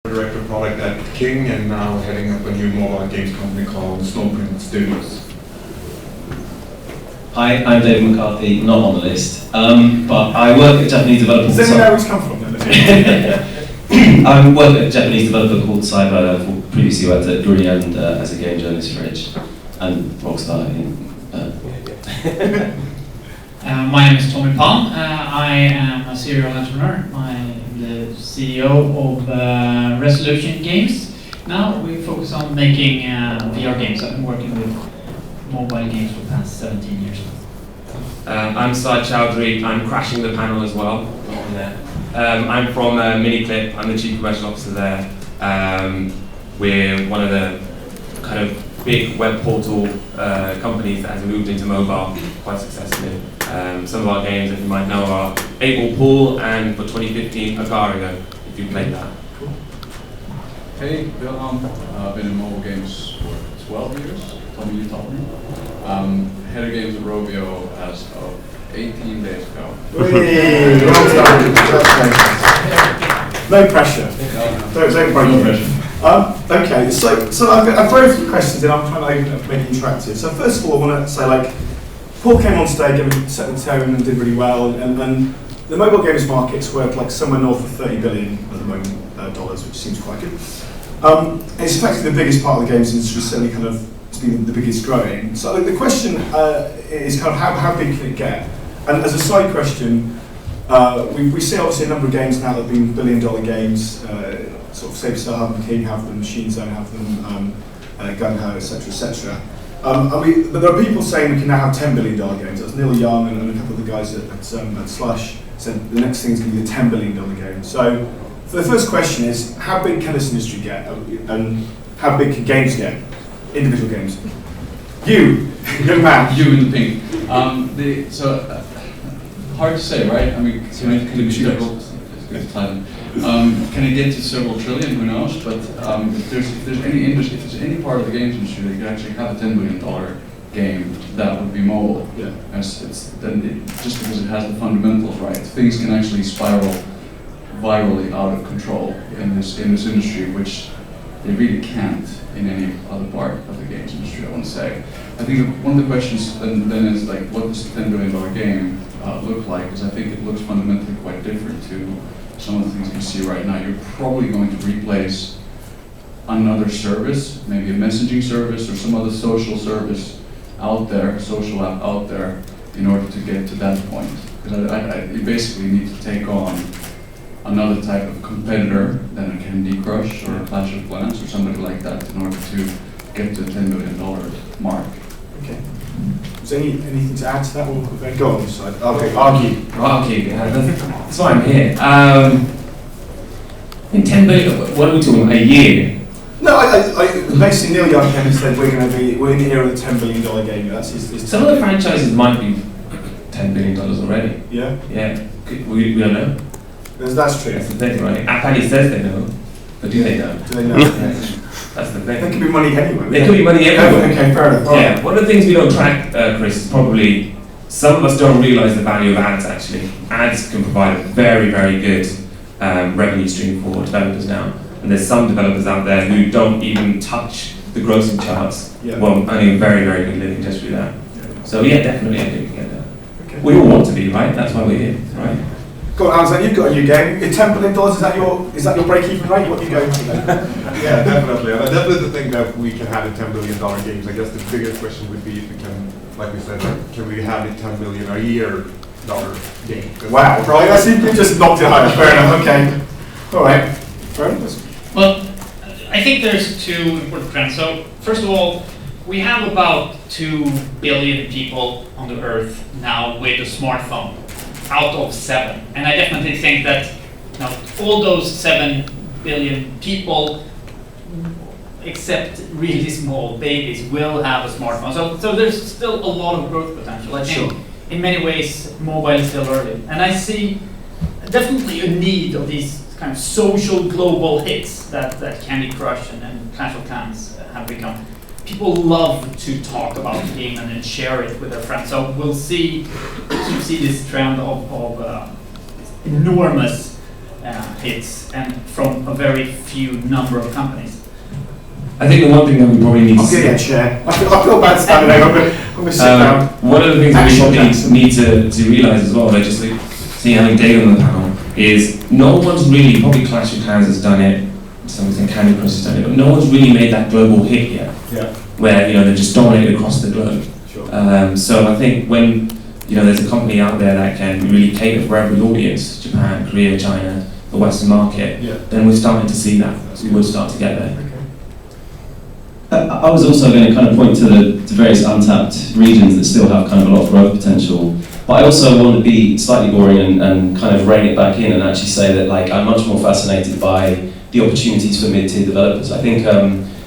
Director of Product at King, and now heading up a new mobile games company called Snowprint Studios. Hi, I'm David McCarthy, not on the list, but I work at a Japanese developer. Does anyone know where it's come from then? I work at a Japanese developer called Cybird. I've previously worked at Choudri and as a game journalist for Edge and Rockstar. My name is Tommy Palm. I am a serial entrepreneur. I'm the CEO of Resolution Games. Now we focus on making VR games. I've been working with mobile games for the past 17 years. I'm Saad Choudri. I'm crashing the panel as well. I'm from Miniclip. I'm the Chief Commercial Officer there. We're one of the kind of big web portal companies that has moved into mobile quite successfully. Some of our games, if you might know, are Ekvall Pool and for 2015 Agario, if you played that. Cool. Hey, Wilhen. I've been in mobile games for 12 years. Tommy, you taught me. Head of games at Rovio as of 18 days ago. No pressure. No pressure. Okay, so I've thrown a few questions in. I'm trying to make it interactive. So first of all, I want to say, Paul came on stage, set the tone and did really well, and the mobile games market's worth somewhere north of 30 billion at the moment, dollars, which seems quite good. It's effectively the biggest part of the games industry, certainly it's been the biggest growing. So the question is how big can it get? And as a side question, we see obviously a number of games now that have been billion-dollar games. Sort of Saber Star have them, King have them, Machine Zone have them, Gung-Ho, etc., etc. But there are people saying we can now have $10 billion games. That's Neil Young and a couple of the guys at Slush said the next thing is going to be a $10 billion game. So the first question is, how big can this industry get, and how big can games get, individual games? You, young man. You in the pink. Hard to say, right? I mean, can it be several? Can it get to several trillion? Who knows? But if there's any part of the games industry that you could actually have a $10 billion game, that would be mobile. Yeah. Just because it has the fundamentals right, things can actually spiral virally out of control in this industry, which they really can't in any other part of the games industry. I want to say. I think one of the questions then is what does a $10 billion game look like? Because I think it looks fundamentally quite different to some of the things you see right now. You're probably going to replace another service, maybe a messaging service or some other social service out there, social app out there, in order to get to that point. Because you basically need to take on another type of competitor than a Candy Crush or a Clash of Clans or somebody like that in order to get to the $10 billion mark. Okay. Is there anything to add to that? Or go on this side. Okay, Argue. That's why I'm here. In 10 billion, what are we talking about? A year? No, basically Neil Young came and said we're in the era of the $10 billion game. That's his Some of the franchises might be $10 billion already. Yeah? Yeah. We don't know. That's true. That's the thing, right? Apparently says they know, but do they know? Do they know? That's the thing. There could be money anywhere. There could be money everywhere. Okay, fair enough. Yeah, one of the things we don't track, Chris, is probably some of us don't realise the value of ads actually. Ads can provide a very, very good revenue stream for developers now. And there's some developers out there who don't even touch the grossing charts. Yeah. Well, earning a very, very good living just through that. Yeah. So yeah, definitely I think we can get there. Okay. We all want to be, right? That's why we're here, right? Go on, Anson, you've got a new game. Your $10 billion, is that your break-even rate? What are you going for then? Yeah, definitely. And I definitely think that we can have a $10 billion games. I guess the biggest question would be if we can, like we said, can we have a $10 billion a year game? Wow, right? I see you just knocked it higher. Fair enough. Okay. All right. Fair enough. Well, I think there's two important trends. So first of all, we have about 2 billion people on the earth now with a smartphone, out of 7. And I definitely think that all those 7 billion people, except really small babies, will have a smartphone. So there's still a lot of growth potential. I think in many ways mobile is still early. And I see definitely a need of these kind of social global hits that Candy Crush and Clash of Clans have become. People love to talk about the game and then share it with their friends. So we'll see this trend of enormous hits, and from a very few number of companies. I think the one thing that we probably need to I'm see. going to get a chair. I feel bad standing there. I'm going to sit down. One of the things that we Action probably Jackson. need to realise as well, like just like seeing having Dave on the panel, is no one's really, probably Clash of Clans has done it, some think Candy Crush has done it, but no one's really made that global hit yet, Yeah, where they're just dominated across the globe. sure. So I think when there's a company out there that can really cater for every audience, Japan, Korea, China, the Western market, Yeah. then we're starting to see that. We will start to get there. Okay. I was also going to kind of point to the various untapped regions that still have kind of a lot of growth potential. But I also want to be slightly boring and kind of rein it back in and actually say that like I'm much more fascinated by the opportunities for mid-tier developers. I think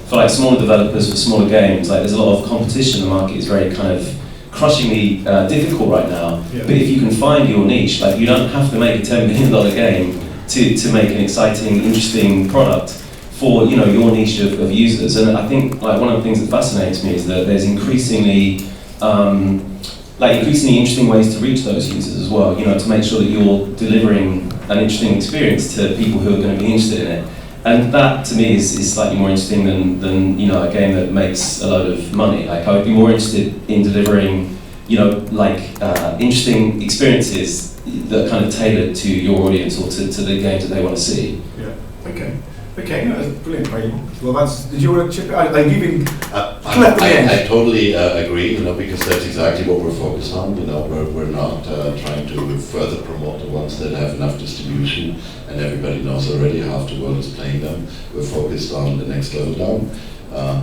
for like smaller developers for smaller games, like there's a lot of competition. The market is very kind of crushingly difficult right now. Yeah. But if you can find your niche, like you don't have to make a $10 million game to make an exciting, interesting product for your niche of users. And I think like one of the things that fascinates me is that there's increasingly interesting ways to reach those users as well, to make sure that you're delivering an interesting experience to people who are going to be interested in it. And that to me is slightly more interesting than a game that makes a load of money. Like I would be more interested in delivering interesting experiences that are kind of tailored to your audience or to the games that they want to see. Yeah. Okay, no, that's brilliant, Craig. Well, did you want to chip in? You've been clever I totally agree, because that's exactly what we're focused on. We're not trying to further promote the ones that have enough distribution and everybody knows already half the world is playing them. We're focused on the next level down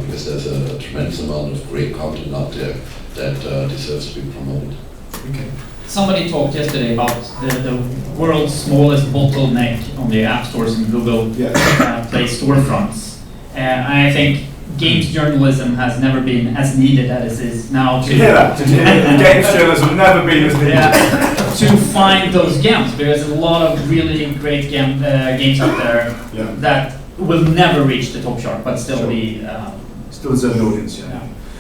because there's a tremendous amount of great content out there that deserves to be promoted. Okay. Somebody talked yesterday about the world's smallest bottleneck on the app stores and Google Play storefronts. And I think games journalism has never been as needed as it is now. Did you hear that? Games journalism have never been as needed. To find those gems, because there's a lot of really great games out there that will never reach the top chart, but still be... Still deserve an audience,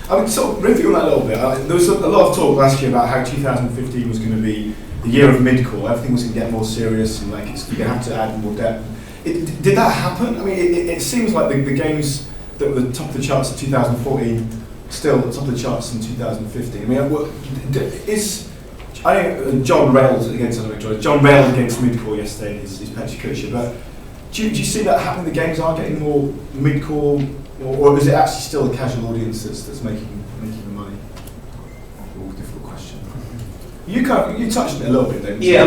I mean, so review on that a little bit. There was a lot of talk last year about how 2015 was going to be the year of mid-core. Everything was going to get more serious and like you're going to have to add more depth. Did that happen? I mean, it seems like the games that were the top of the charts in 2014 still at the top of the charts in 2015. I mean, John railed against mid-core yesterday in his Petri Kutcher, but do you see that happening? The games are getting more mid-core. Or is it actually still the casual audience that's making the money? Difficult question. You touched on it a little bit, David. Yeah,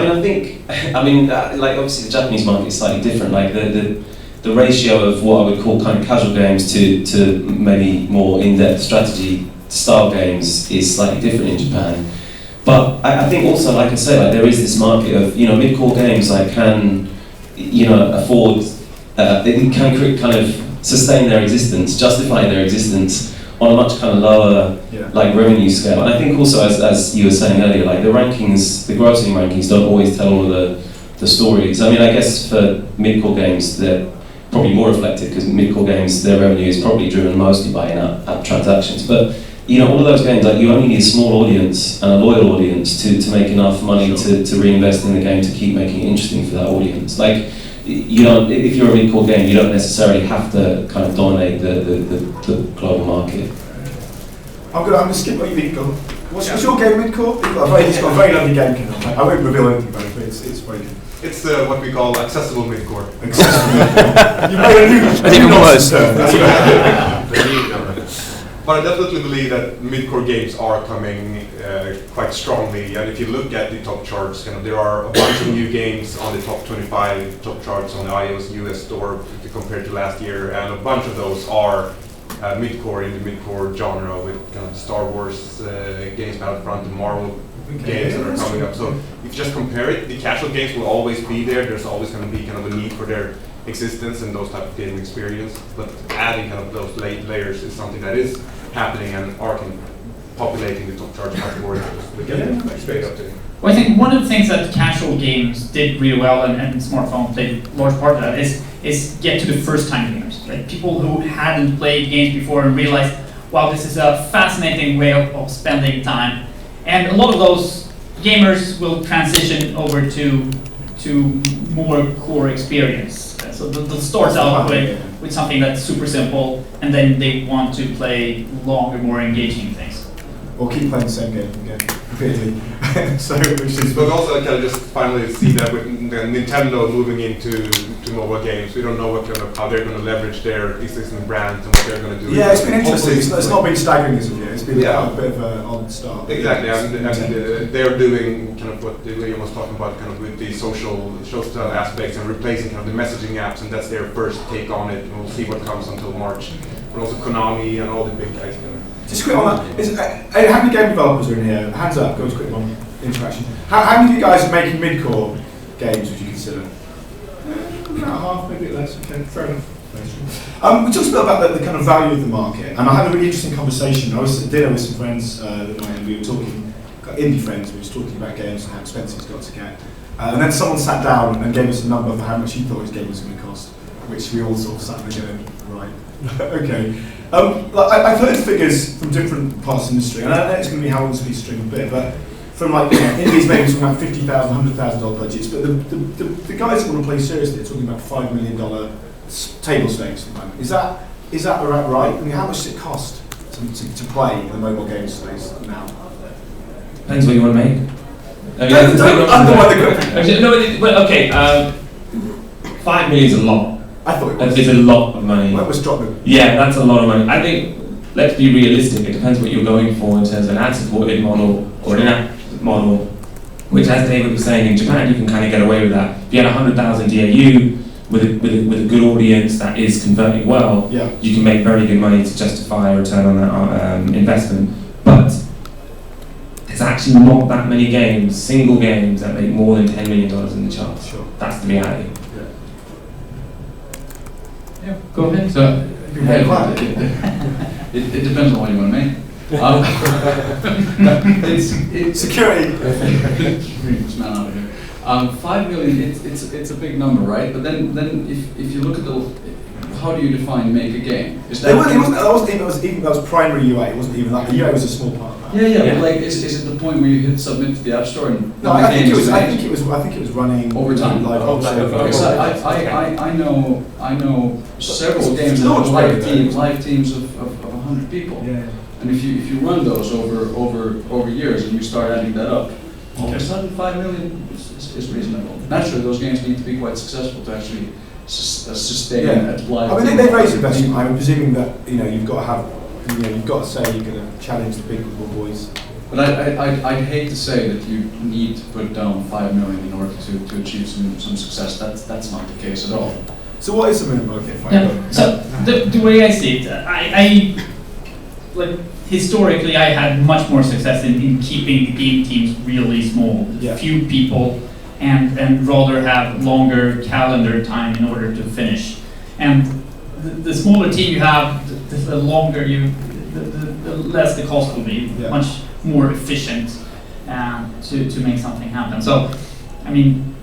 I mean, obviously the Japanese market is slightly different. Like the ratio of what I would call kind of casual games to maybe more in-depth strategy style games is slightly different in Japan. But I think also, like I say, like there is this market of mid-core games like can afford it can kind of sustain their existence, justify their existence on a much kind of lower revenue scale. And I think also, as you were saying earlier, like the rankings, the grossing rankings don't always tell all of the stories. I mean, I guess for mid-core games, they're probably more reflected because mid-core games, their revenue is probably driven mostly by in-app transactions. But all of those games, like you only need a small audience and a loyal audience to make enough money to reinvest in the game to keep making it interesting for that audience. Like, if you're a mid-core game, you don't necessarily have to kind of dominate the global market. I'm going to skip what you think, Gone. What's your game, mid-core? It's got a very lovely game. I won't reveal anything about it, but it's very good. It's what we call accessible mid-core. Accessible mid-core. You made a new nonsense term. But I definitely believe that mid-core games are coming quite strongly. And if you look at the top charts, there are a bunch of new games on the top 25 top charts on the iOS US store if you compare to last year, and a bunch of those are mid-core in the mid-core genre with kind of Star Wars games Battlefront and Marvel games that are coming up. So if you just compare it, the casual games will always be there. There's always going to be kind of a need for their existence and those type of gaming experience. But adding kind of those layers is something that is happening and are populating the top charts much more straight up to. Well, I think one of the things that casual games did really well, and smartphone played a large part of that, is get to the first-time gamers. Like people who hadn't played games before and realized, wow, this is a fascinating way of spending time. And a lot of those gamers will transition over to more core experience. So they'll start out with something that's super simple, and then they want to play longer, more engaging things. Or keep playing the same game again, repeatedly. But also, I can just finally see that with Nintendo moving into mobile games, we don't know how they're going to leverage their existing brands and what they're going to do. Yeah, it's been interesting. It's not been staggering as of yet. It's been a bit of an odd start. Exactly, and they're doing kind of what William was talking about, kind of with the social aspects and replacing kind of the messaging apps, and that's their first take on it. And we'll see what comes until March. But also Konami and all the big guys. Just quick on that. How many game developers are in here? Hands up. Go as quick on interaction. How many of you guys are making mid-core games? Would you consider? About half, maybe less. Okay, fair enough. We talked a bit about the kind of value of the market, and I had a really interesting conversation. I was at dinner with some friends the night, and we were talking, got indie friends. We were talking about games and how expensive it's got to get. And then someone sat down and gave us a number for how much he thought his game was going to cost, which we all sort of sat there going, right, okay. I've heard figures from different parts of the industry, and I know it's going to be how long this piece of string a bit, but from indies maybe talking about $50,000, $100,000 budgets, but the guys that want to play seriously are talking about $5 million table stakes at the moment. Is that about right? I mean, how much does it cost to play in the mobile game space now? Depends what you want to make. Okay, 5 million is a lot. I thought it was. It's a lot of money. Well, it was dropping. Yeah, that's a lot of money. I think, let's be realistic, it depends what you're going for in terms of an ad-supported model or an app model, which, as David was saying, in Japan you can kind of get away with that. If you had 100,000 DAU with a good audience that is converting well, you can make very good money to justify a return on that investment. But there's actually not that many games, single games, that make more than $10 million in the charts. Sure. That's the reality. Yeah, go ahead. So, it depends on what you want to make. It's security. This man out of here. 5 million. It's a big number, right? But then if you look at how do you define make a game? Is that was primary UI. It wasn't even that. The UI was a small part of that. Yeah. But like, is it the point where you hit submit to the App Store and no? I think it was running over time. Live I know several games that have live teams of 100 people. Yeah. And if you run those over years and you start adding that up, all of a sudden 5 million is reasonable. Naturally, those games need to be quite successful to actually sustain at live. I mean, they've raised investment. I'm presuming that you've got to have, you've got to say you're going to challenge the big boys. But I'd hate to say that you need to put down 5 million in order to achieve some success. That's not the case at all. So what is the minimum? Okay, fine. Yeah. So the way I see it, I like historically I had much more success in keeping game teams really small, few people, and rather have longer calendar time in order to finish. And the smaller team you have, the longer the less the cost will be, much more efficient to make something happen. So, I mean,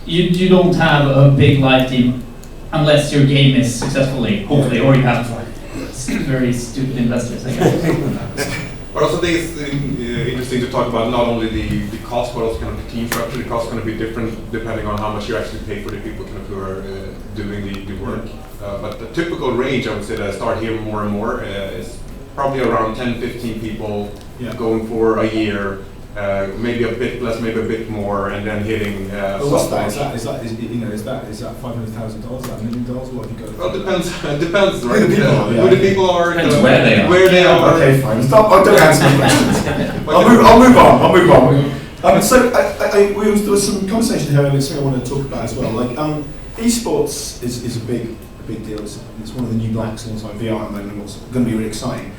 you don't have a big live team unless your game is successfully, hopefully, or you have very stupid investors, I guess. But also, I think it's interesting to talk about not only the cost, but also kind of the team structure. The cost is going to be different depending on how much you actually pay for the people kind of who are doing the work. But the typical range, I would say, that I start hearing more and more is probably around 10-15 people going for a year. Maybe a bit less, maybe a bit more, and then hitting. What's that? Is that $500,000? Is that $1 million? What have you got? Well, depends, right? Who the people are, Who the people are, Depends where they are. Where they are. Okay, fine. Stop. Don't answer my questions. I'll move on. So there was some conversation here, and it's something I want to talk about as well. Like, esports is a big deal. It's one of the new blacks alongside VR, and what's going to be really exciting.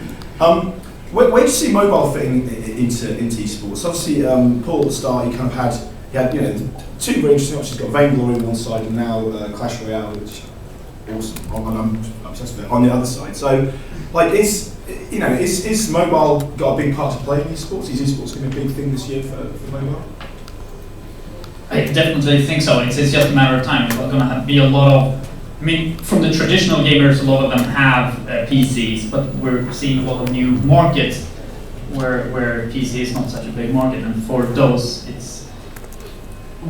Where do you see mobile fitting into esports? Obviously, Paul at the start, he had two very interesting options. He's got Vainglory on one side and now Clash Royale, which is awesome. And I'm obsessed with it on the other side. So, like, is mobile got a big part to play in esports? Is esports going to be a big thing this year for mobile? I definitely think so. It's just a matter of time. There's going to be a lot of. I mean, from the traditional gamers, a lot of them have PCs, but we're seeing a lot of new markets where PC is not such a big market, and for those, it's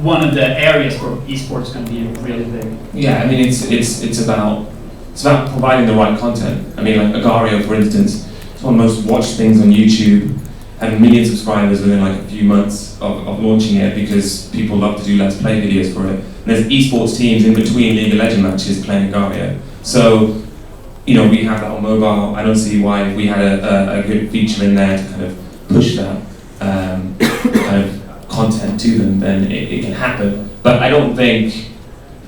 one of the areas where esports can be really big. Yeah, I mean it's about providing the right content. I mean, like Agario, for instance, it's one of the most watched things on YouTube, had a million subscribers within like a few months of launching it because people love to do let's play videos for it. And there's esports teams in between League of Legends matches playing Agario. So, you know, we have that on mobile. I don't see why if we had a good feature in there to kind of push that kind of content to them, then it can happen. But I don't think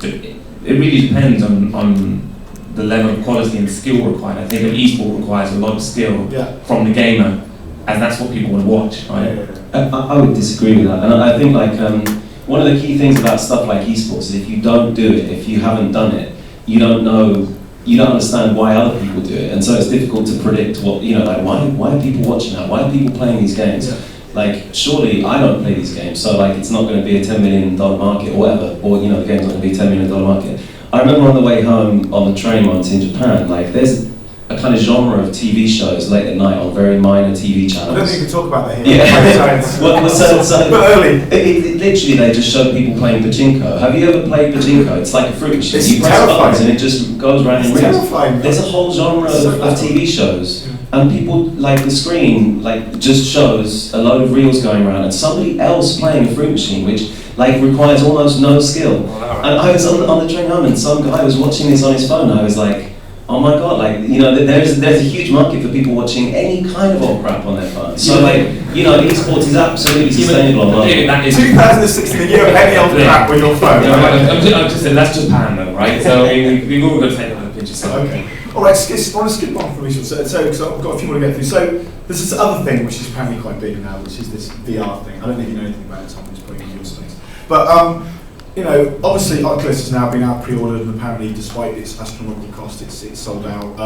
it really depends on the level of quality and skill required. I think an esport requires a lot of skill from the gamer, and that's what people want to watch, right? I would disagree with that, and I think like one of the key things about stuff like esports is if you don't do it, if you haven't done it, you don't know, you don't understand why other people do it, and so it's difficult to predict what, you know, like why are people watching that? Why are people playing these games? Yeah. Like, surely I don't play these games, so like it's not going to be a $10 million market or whatever, or you know, the game's not going to be a $10 million market. I remember on the way home on the train once in Japan, like there's a kind of genre of TV shows late at night on very minor TV channels. I don't think you can talk about that here. Yeah. Well, but early. Literally, they just show people playing pachinko. Have you ever played pachinko? It's like a fruit machine. It's you press buttons and it just goes round and round. Terrifying. There's a whole genre of TV shows, and people like the screen like just shows a load of reels going around and somebody else playing a fruit machine, which like requires almost no skill. And I was on the train home, and some guy was watching this on his phone. And I was like, oh my god, like, you know, there's a huge market for people watching any kind of old crap on their phone. So like, you know, esports is absolutely sustainable online. 2016, a year of any old crap with your phone. I'm just saying, that's Japan though, right? So I mean, we've all got to take that with a pinch of salt. Okay. All right, I want to skip on from Rachel. So because I've got a few more to get through. So there's this other thing which is apparently quite big now, which is this VR thing. I don't know if you know anything about it, Tom, it's probably your space. But you know, obviously Oculus has now been out pre-ordered, and apparently, despite its astronomical cost, it's sold out.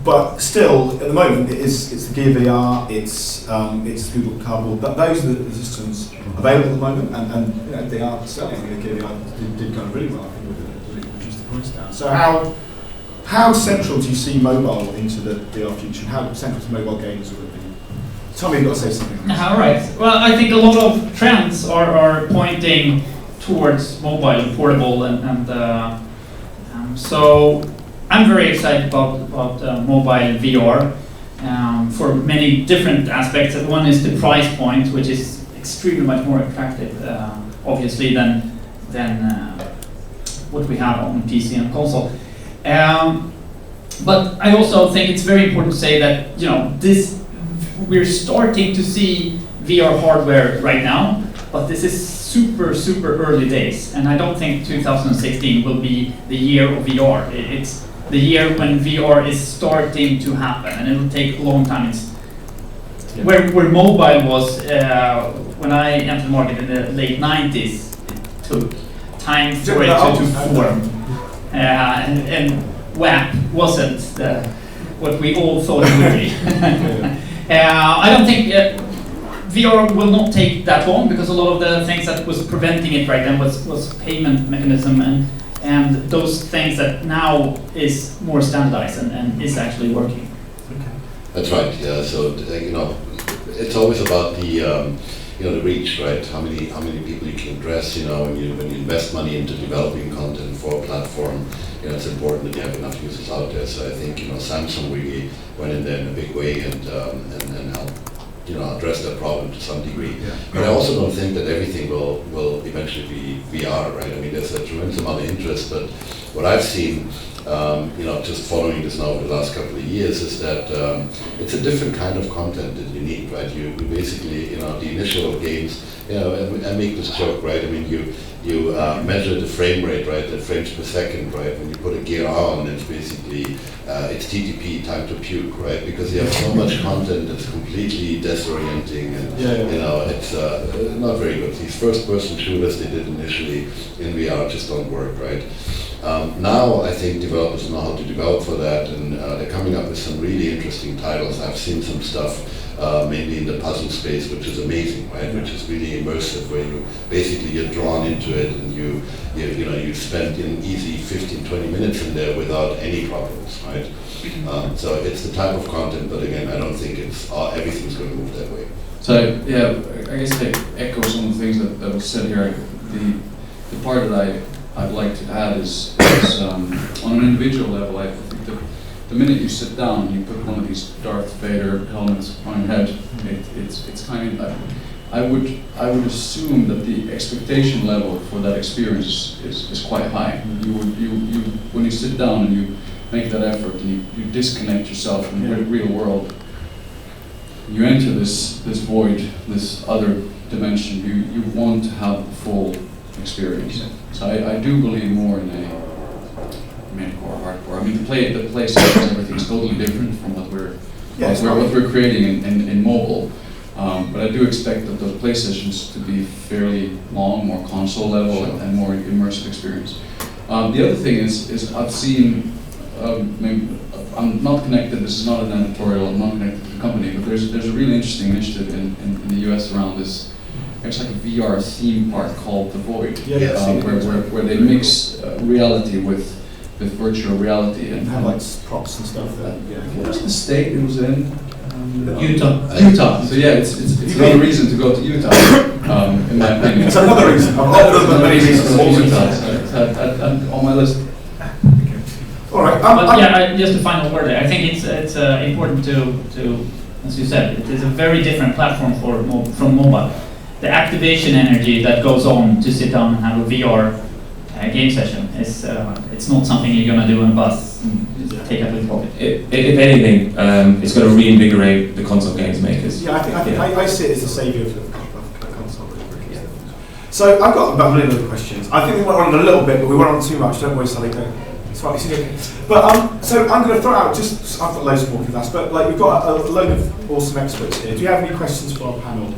But still, at the moment, it's the Gear VR, it's Google Cardboard. Those are the systems available at the moment, and you know, they are selling. I mean, the Gear VR did go really well. I think we reduced the price down. So how central do you see mobile into the VR future? How central to mobile games will it be? Tommy, you've got to say something. All right. Well, I think a lot of trends are pointing towards mobile and portable, and so I'm very excited about mobile VR for many different aspects. One is the price point, which is extremely much more attractive, obviously, than what we have on PC and console. But I also think it's very important to say that, you know, we're starting to see VR hardware right now, but this is super early days, and I don't think 2016 will be the year of VR. It's the year when VR is starting to happen, and it'll take a long time. It's where mobile was when I entered the market in the late 90s. It took time for it to form, and WAP wasn't what we all thought it would be. I don't think VR will not take that long, because a lot of the things that was preventing it right then was payment mechanism and those things that now is more standardized and is actually working. Okay. That's right. Yeah. So you know, it's always about the you know, the reach, right? How many people you can address. You know, when you invest money into developing content for a platform, you know, it's important that you have enough users out there. So I think, you know, Samsung really went in there in a big way and helped, you know, address that problem to some degree. Yeah. But I also don't think that everything will eventually be VR, right? I mean, there's a tremendous amount of interest, but what I've seen, you know, just following this now for the last couple of years, is that it's a different kind of content that you need, right? You basically, you know, the initial games, you know, I make this joke, right? I mean, you measure the frame rate, right? The frames per second, right? When you put a gear on, it's basically it's TTP, time to puke, right? Because you have so much content that's completely disorienting, and you know, it's not very good. These first-person shooters they did initially in VR just don't work, right? Now I think developers know how to develop for that, and they're coming up with some really interesting titles. I've seen some stuff, mainly in the puzzle space, which is amazing, right? Which is really immersive, where you're drawn into it, and you spend an easy 15-20 minutes in there without any problems, right? So it's the type of content, but again, I don't think it's everything's going to move that way. So yeah, I guess to echo some of the things that was said here, the part that I'd like to add is on an individual level, I think the minute you sit down and you put one of these Darth Vader helmets on your head, it's kind of, I would assume that the expectation level for that experience is quite high. When you sit down and you make that effort and you disconnect yourself from the real world, you enter this void, this other dimension. You want to have the full experience. So I do believe more in a mid-core, hardcore. I mean, the play sessions, everything's totally different from what we're creating in mobile. But I do expect that those play sessions to be fairly long, more console level, and more immersive experience. The other thing is I've seen, maybe, I'm not connected, this is not an editorial, I'm not connected to the company, but there's a really interesting initiative in the US around this. It's like a VR theme park called The Void, where they mix reality with virtual reality and have like props and stuff. What was the state it was in? Utah. So yeah, it's another reason to go to Utah, in my opinion. It's another reason. Other than many reasons to Utah. So on my list. All right. But just a final word there. I think it's important to, as you said, it is a very different platform from mobile. The activation energy that goes on to sit down and have a VR game session is it's not something you're gonna do on a bus and take out with pocket. If anything, it's going to reinvigorate the console games makers. Yeah, I see it as the saviour of console. So I've got about a million other questions. I think we went on a little bit, but we went on too much. Don't worry, Sally. But so I'm going to throw out I've got loads more people to ask, but like we've got a load of awesome experts here. Do you have any questions for our panel?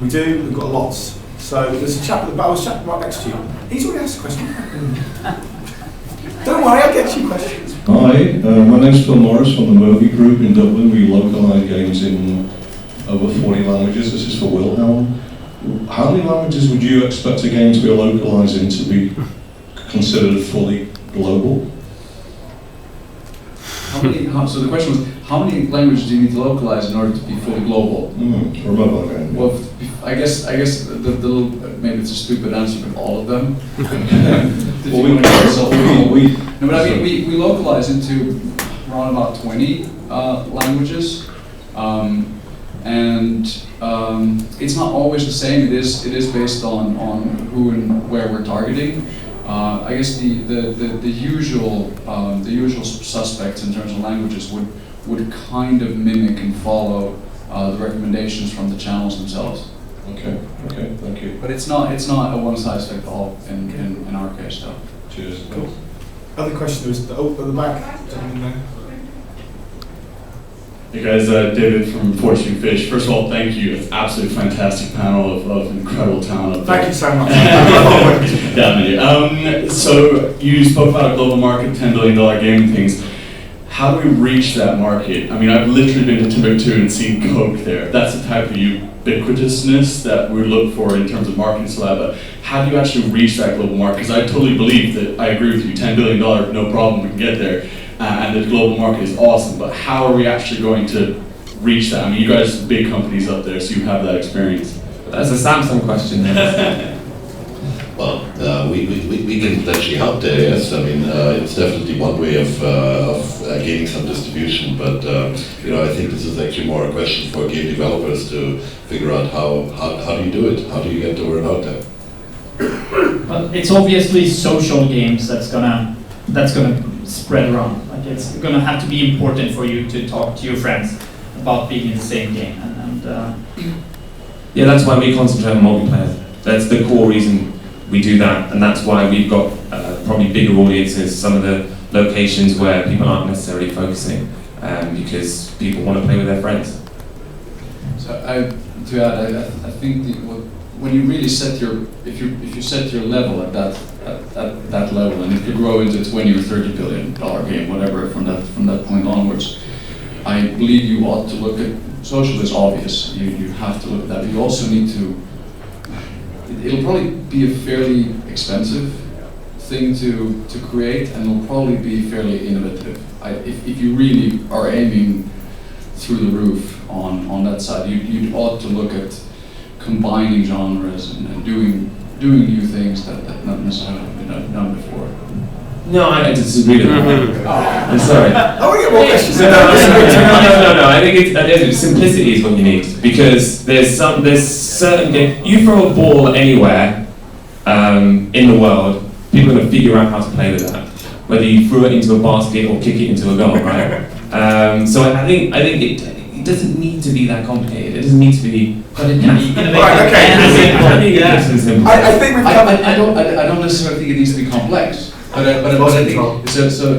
We do. We've got lots. So there's a chap at the back. Chap right next to you. He's already asked a question. Don't worry, I'll get you questions. Hi, my name's Phil Morris from the Movie Group in Dublin. We localise games in over 40 languages. This is for Wilhen. How many languages would you expect a game to be localised in to be considered fully global? So the question was, how many languages do you need to localize in order to be fully global? For a mobile game. Well, I guess maybe it's a stupid answer, but all of them. No, but I mean, we localize into around about 20 languages, and it's not always the same. It is based on who and where we're targeting. I guess the usual suspects in terms of languages would kind of mimic and follow the recommendations from the channels themselves. Okay, thank you. But it's not a one size fits all in our case though. Cheers. Cool. Other question was at the back. Hey guys, David from Fortune Fish. First of all, thank you. It's absolutely fantastic panel of incredible talent. Thank you so much. Definitely. So you spoke about a global market, $10 billion gaming things. How do we reach that market? I mean, I've literally been to Timbuktu and seen Coke there. That's the type of ubiquitousness that we look for in terms of marketing saliva. How do you actually reach that global market? Because I totally believe that, I agree with you, $10 billion, no problem, we can get there. And the global market is awesome, but how are we actually going to reach that? I mean, you guys are big companies up there, so you have that experience. That's a Samsung question. Well, we can potentially help there, yes. I mean, it's definitely one way of gaining some distribution, but I think this is actually more a question for game developers to figure out how do you do it? How do you get the word out there? Well, it's obviously social games that's gonna spread around. Like it's gonna have to be important for you to talk to your friends about being in the same game, and Yeah, that's why we concentrate on multiplayer. That's the core reason we do that, and that's why we've got probably bigger audiences, some of the locations where people aren't necessarily focusing, because people want to play with their friends. So to add, I think when you really set if you set your level at that level, and if you grow into a $20 or $30 billion game, whatever, from that point onwards, I believe you ought to look at social is obvious. You have to look at that. You also need to. It'll probably be a fairly expensive thing to create, and it'll probably be fairly innovative. If you really are aiming through the roof on that side, you ought to look at combining genres and doing doing new things that not necessarily have been done before. No, I disagree with that. I'm sorry. Oh, we get more questions. No. I think it's simplicity is what you need, because there's certain games. You throw a ball anywhere in the world, people are going to figure out how to play with that. Whether you threw it into a basket or kick it into a goal, right? So I think it doesn't need to be that complicated. It doesn't need to be. But it can be innovative. Right, okay. I think we've covered. I don't necessarily think it needs to be complex, but I think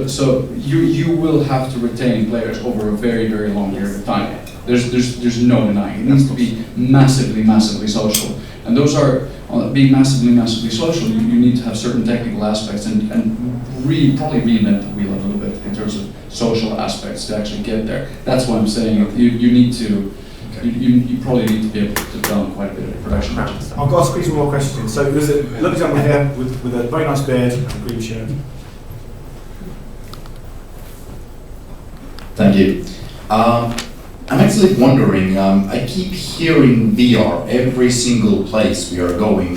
so. You will have to retain players over a very, very long period of time. There's no denying. It needs to be massively social, and those are being massively social. You need to have certain technical aspects and probably reinvent the wheel a little bit in terms of social aspects to actually get there. That's why I'm saying you need to. You probably need to be able to put down quite a bit of production budget. I've got to squeeze one more question in. So there's a lovely gentleman here with a very nice beard and a green shirt. Thank you. I'm actually wondering, I keep hearing VR every single place we are going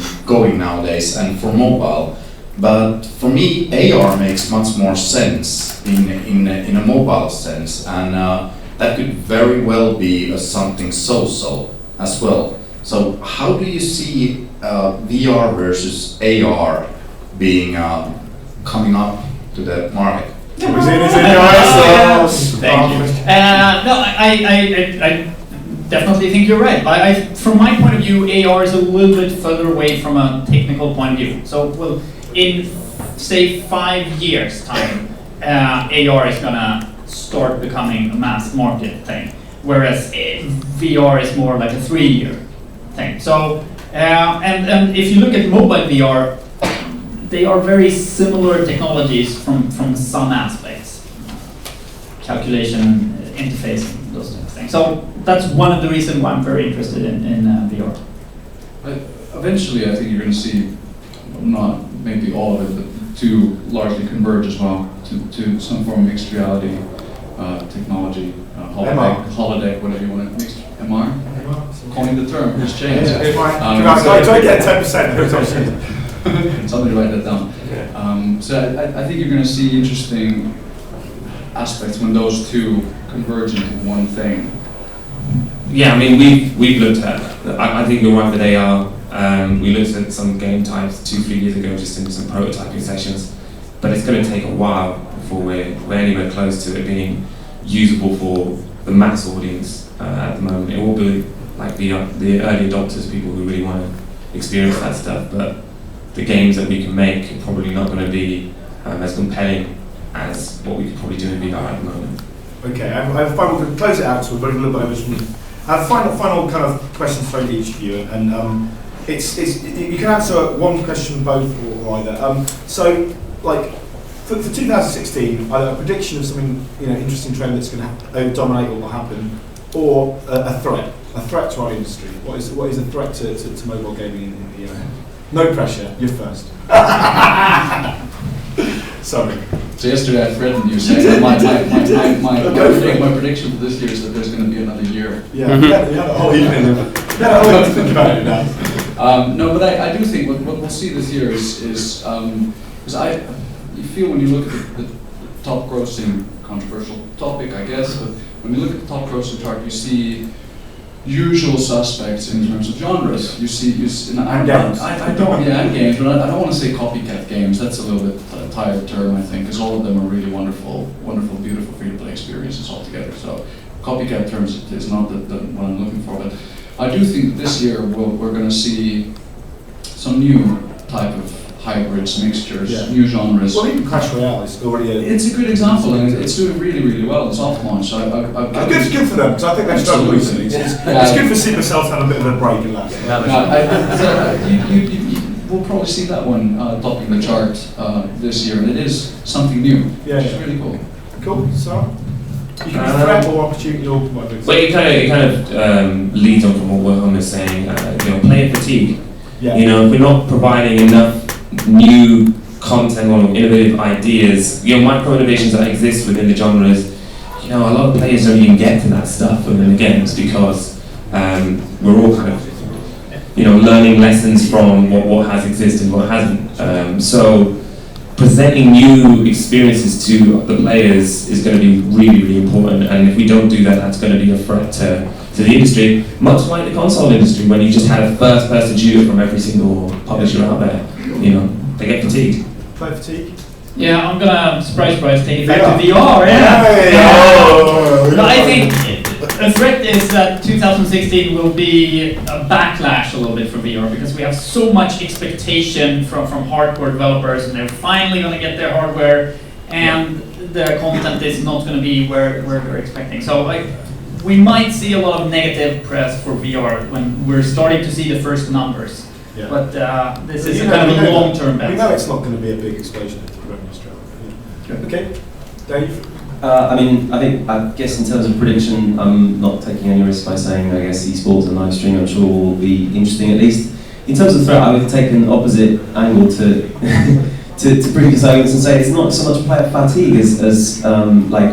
nowadays, and for mobile. But for me, AR makes much more sense in a mobile sense, and that could very well be something social as well. So how do you see VR versus AR being coming up to the market? Thank you. No, I definitely think you're right. From my point of view, AR is a little bit further away from a technical point of view. So, well, in say 5 years' time, AR is gonna start becoming a mass market thing, whereas VR is more like a 3-year thing. So, and if you look at mobile VR, they are very similar technologies from some aspects, calculation, interfacing, those types of things. So that's one of the reasons why I'm very interested in VR. Eventually, I think you're going to see, not maybe all of it, but to largely converge as well to some form of mixed reality technology, holodeck, whatever you want to mix. MR? Coining the term, it's changed. Do I get 10%? Somebody write that down. So I think you're going to see interesting aspects when those two converge into one thing. Yeah, I mean we've looked at. I think you're right with AR. We looked at some game types 2-3 years ago, just in some prototyping sessions. But it's going to take a while before we're anywhere close to it being usable for the mass audience. At the moment, it will be like the early adopters, people who really want to experience that stuff. But the games that we can make are probably not going to be as compelling as what we could probably do in VR at the moment. Okay, I have a final, to close it out, so we're running a little bit over this one. I have a final kind of question thrown to each of you, and it's you can answer one question, both, or either. So, like, for 2016, either a prediction of something, interesting trend that's going to dominate what will happen, or a threat to our industry. What is a threat to mobile gaming in the year ahead? No pressure, you're first. Sorry. So yesterday I threatened you saying that my prediction for this year is that there's going to be another year. Yeah, you had a whole evening. You had a whole evening to think about it now. No, but I do think what we'll see this year is you feel when you look at the top grossing, controversial topic, I guess, but when you look at the top grossing chart, you see usual suspects in terms of genres. You see, and games. And games, but I don't want to say copycat games. That's a little bit a tired term, I think, because all of them are really wonderful, beautiful free-to-play experiences altogether. So, copycat terms is not what I'm looking for, but I do think that this year we're going to see some new type of hybrids, mixtures, new genres. Well, even Clash Royale is already It's a good example, and it's doing really well in soft launch. So it's good for them, because I think they've struggled recently. It's good for Supercell to have a bit of a break in that. We'll probably see that one topping the chart this year, and it is something new, which is really cool. Cool, so you can threat or opportunity or whatever. Well, it kind of leads on from what Wilhen is saying. Player fatigue. Yeah. If we're not providing enough new content or innovative ideas, micro innovations that exist within the genres, a lot of players don't even get to that stuff within the games because we're all kind of learning lessons from what has existed, what hasn't. So presenting new experiences to the players is going to be really, really important. And if we don't do that, that's going to be a threat to the industry, much like the console industry, when you just had a first-person shooter from every single publisher out there. They get fatigued. Play fatigue? Yeah, I'm gonna, surprise, take it back to VR, yeah. No, I think a threat is that 2016 will be a backlash a little bit for VR, because we have so much expectation from hardcore developers, and they're finally gonna get their hardware, and the content is not gonna be where they're expecting. So we might see a lot of negative press for VR when we're starting to see the first numbers. Yeah. But this is a kind of a long-term bet. We know it's not going to be a big explosion into the revenue stream. Okay, Dave? I guess in terms of prediction, I'm not taking any risk by saying, I guess esports and live streaming, I'm sure will be interesting at least. In terms of threat, I would take an opposite angle to previous arguments and say it's not so much player fatigue as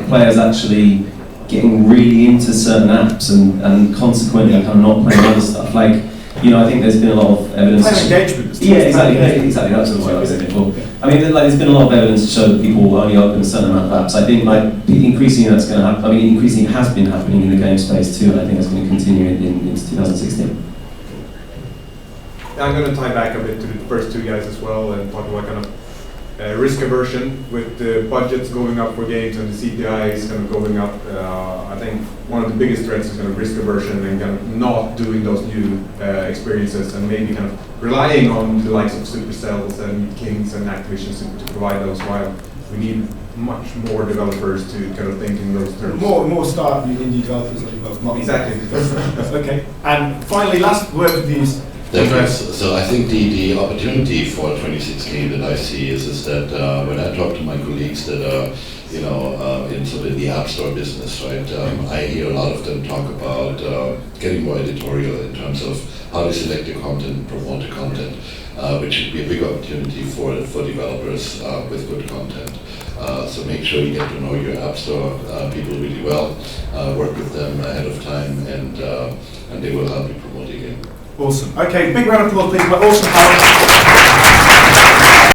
players actually getting really into certain apps and consequently kind of not playing other stuff. I think there's been a lot of evidence. Player engagement. Yeah, exactly. That's what I was saying before. There's been a lot of evidence to show that people will only open a certain amount of apps. I think increasingly that's going to happen. Increasingly it has been happening in the game space too, and I think that's going to continue into 2016. I'm going to tie back a bit to the first two guys as well and talk about kind of risk aversion with the budgets going up for games and the CPI is kind of going up. I think one of the biggest threats is kind of risk aversion and kind of not doing those new experiences and maybe kind of relying on the likes of Supercells and Kings and Activision to provide those, while we need much more developers to kind of think in those terms. More start indie developers like you both. Not exactly. Okay. And finally, last word of views. So I think the opportunity for 2016 that I see is that when I talk to my colleagues that are in sort of the app store business, right? I hear a lot of them talk about getting more editorial in terms of how to select the content, promote the content, which should be a big opportunity for developers with good content. So make sure you get to know your app store people really well, work with them ahead of time, and they will help you promoting it. Awesome. Okay, big round of applause, please. Awesome.